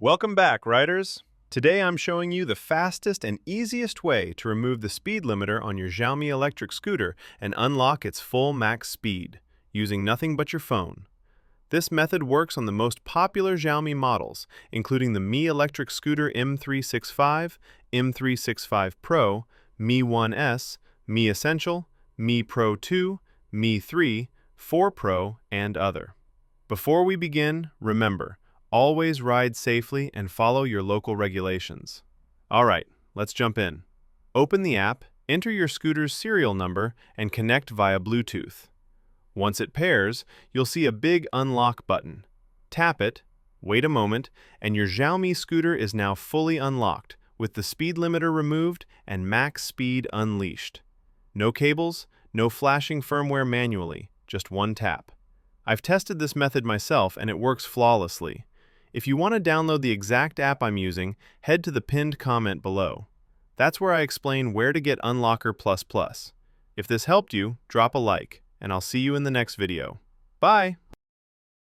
Welcome back, riders! Today I'm showing you the fastest and easiest way to remove the speed limiter on your Xiaomi Electric Scooter and unlock its full max speed, using nothing but your phone. This method works on the most popular Xiaomi models, including the Mi Electric Scooter M365, M365 Pro, Mi 1S, Mi Essential, Mi Pro 2, Mi 3, 4 Pro, and other. Before we begin, remember, always ride safely and follow your local regulations. Alright, let's jump in. Open the app, enter your scooter's serial number, and connect via Bluetooth. Once it pairs, you'll see a big unlock button. Tap it, wait a moment, and your Xiaomi scooter is now fully unlocked, with the speed limiter removed and max speed unleashed. No cables, no flashing firmware manually, just one tap. I've tested this method myself and it works flawlessly. If you want to download the exact app I'm using, head to the pinned comment below. That's where I explain where to get Unlocker++. If this helped you, drop a like, and I'll see you in the next video. Bye!